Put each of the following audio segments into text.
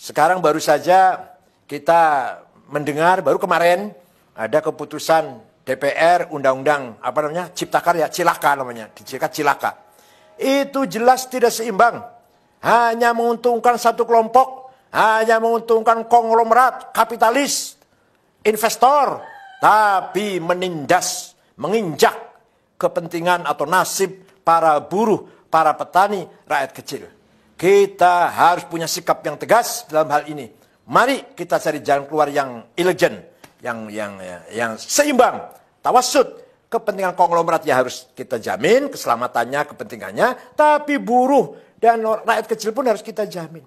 Sekarang baru saja kita mendengar, baru kemarin ada keputusan DPR Undang-Undang Cipta Karya, Cilaka namanya, Cilaka. Itu jelas tidak seimbang. Hanya menguntungkan satu kelompok, hanya menguntungkan konglomerat, kapitalis, investor, tapi menindas, menginjak kepentingan atau nasib para buruh, para petani, rakyat kecil. Kita harus punya sikap yang tegas dalam hal ini. Mari kita cari jalan keluar yang elegan, yang seimbang, tawassut. Kepentingan konglomerat ya harus kita jamin, keselamatannya, kepentingannya, tapi buruh dan rakyat kecil pun harus kita jamin.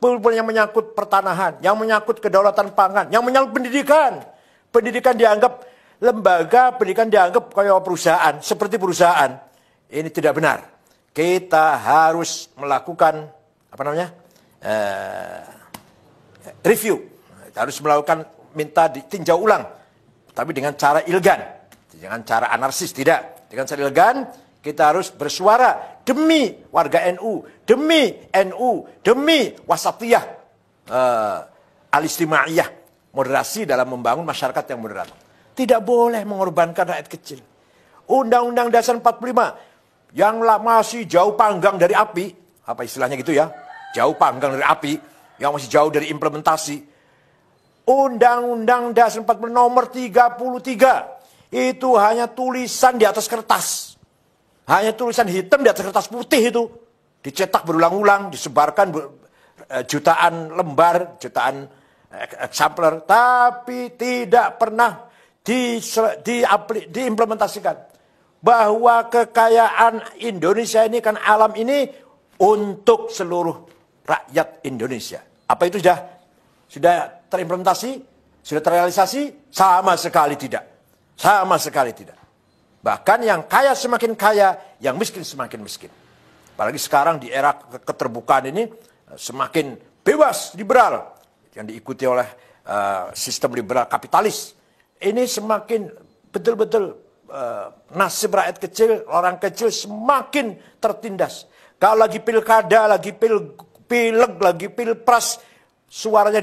Yang menyangkut pertanahan, yang menyangkut kedaulatan pangan, yang menyangkut pendidikan. Pendidikan dianggap lembaga, pendidikan dianggap kayak perusahaan, seperti perusahaan. Ini tidak benar. Kita harus melakukan review. Kita harus melakukan minta ditinjau ulang, tapi dengan cara elegan. Dengan cara anarkis, tidak. Dengan cara elegan, kita harus bersuara demi warga NU, demi NU, demi wasatiyah, al-istimaiyah, moderasi dalam membangun masyarakat yang moderat. Tidak boleh mengorbankan rakyat kecil. Undang-Undang Dasar 45 yang masih jauh panggang dari api, apa istilahnya gitu ya, jauh panggang dari api, yang masih jauh dari implementasi. Undang-Undang Dasar 45 nomor 33 itu hanya tulisan di atas kertas. Hanya tulisan hitam di atas kertas putih itu. Dicetak berulang-ulang, disebarkan jutaan lembar, jutaan eksemplar. Tapi tidak pernah diimplementasikan. Bahwa kekayaan Indonesia ini kan alam ini untuk seluruh rakyat Indonesia. Apa itu sudah terimplementasi? Sudah terrealisasi? Sama sekali tidak. Sama sekali tidak. Bahkan yang kaya semakin kaya, yang miskin semakin miskin. Apalagi sekarang di era keterbukaan ini semakin bebas, liberal. Yang diikuti oleh sistem liberal kapitalis. Ini semakin betul-betul nasib rakyat kecil, orang kecil semakin tertindas. Kalau lagi pilkada, lagi pileg, lagi pilpres, suaranya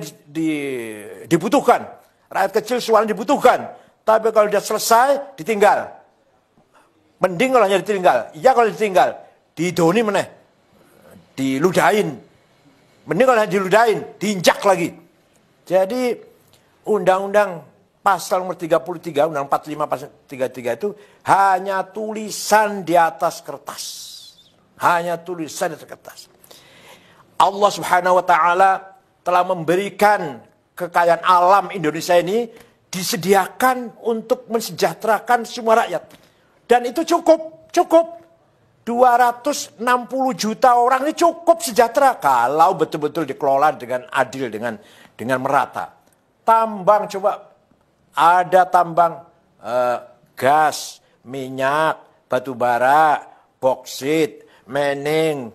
dibutuhkan. Rakyat kecil suaranya dibutuhkan. Tapi kalau sudah selesai, ditinggal. Mending kalau hanya ditinggal. Iya kalau ditinggal, didoni meneh. Diludahin. Mending kalau hanya diludahin, diinjak lagi. Jadi, Undang-Undang Pasal nomor 33, Undang 45 Pasal 33 itu hanya tulisan di atas kertas. Hanya tulisan di atas kertas. Allah Subhanahu wa Ta'ala telah memberikan kekayaan alam Indonesia ini disediakan untuk mensejahterakan semua rakyat. Dan itu cukup. 260 juta orang ini cukup sejahtera kalau betul-betul dikelola dengan adil, dengan merata. Tambang coba, ada tambang gas, minyak, batu bara, boksit, mening,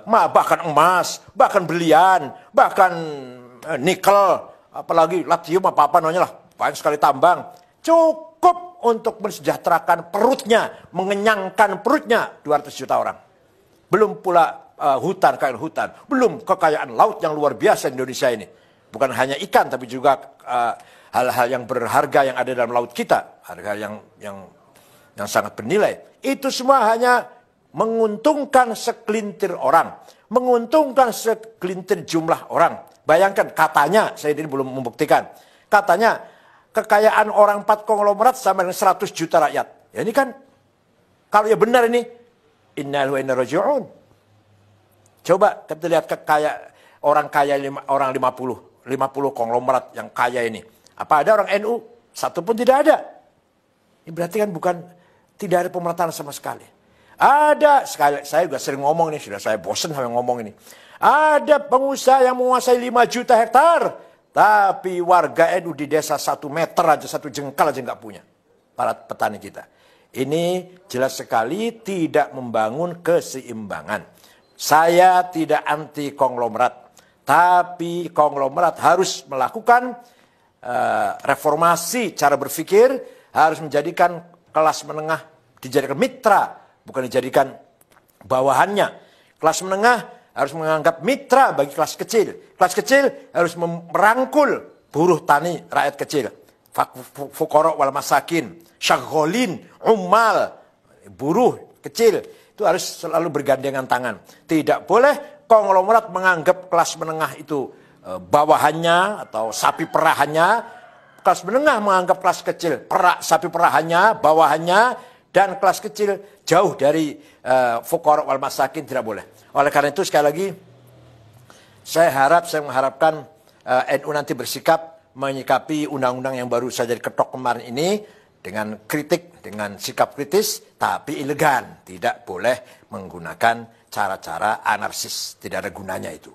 bahkan emas, bahkan berlian, bahkan nikel, apalagi lithium apa namanya lah. Banyak sekali tambang. Cukup untuk mensejahterakan perutnya, mengenyangkan perutnya 200 juta orang. Belum pula kekayaan hutan. Belum kekayaan laut yang luar biasa di Indonesia ini. Bukan hanya ikan, tapi juga hal-hal yang berharga yang ada dalam laut kita. Harga yang sangat bernilai. Itu semua hanya menguntungkan segelintir orang. Menguntungkan segelintir jumlah orang. Bayangkan, katanya, saya ini belum membuktikan. Katanya, kekayaan orang 4 konglomerat sama dengan 100 juta rakyat. Ya ini kan, kalau ya benar ini, innal wa inna raji'un. Coba kita lihat orang kaya orang 50 konglomerat yang kaya ini. Apa ada orang NU? Satu pun tidak ada. Ini berarti kan tidak ada pemerataan sama sekali. Ada, saya juga sering ngomong nih, sudah saya bosan sama ngomong ini. Ada pengusaha yang menguasai 5 juta hektar. Tapi warga NU di desa 1 meter aja, 1 jengkal aja nggak punya. Para petani kita. Ini jelas sekali tidak membangun keseimbangan. Saya tidak anti konglomerat. Tapi konglomerat harus melakukan reformasi cara berpikir. Harus menjadikan kelas menengah dijadikan mitra. Bukan dijadikan bawahannya. Kelas menengah harus menganggap mitra bagi kelas kecil. Kelas kecil harus merangkul buruh tani, rakyat kecil. Fuqara wal masakin, syagholin, ummal, buruh kecil. Itu harus selalu bergandengan tangan. Tidak boleh konglomerat menganggap kelas menengah itu bawahannya atau sapi perahannya. Kelas menengah menganggap kelas kecil sapi perahannya, bawahannya, dan kelas kecil jauh dari fuqara wal masakin, tidak boleh. Oleh karena itu sekali lagi saya mengharapkan NU nanti bersikap menyikapi undang-undang yang baru saja diketok kemarin ini dengan kritik, dengan sikap kritis, tapi elegan. Tidak boleh menggunakan cara-cara anarkis, tidak ada gunanya itu.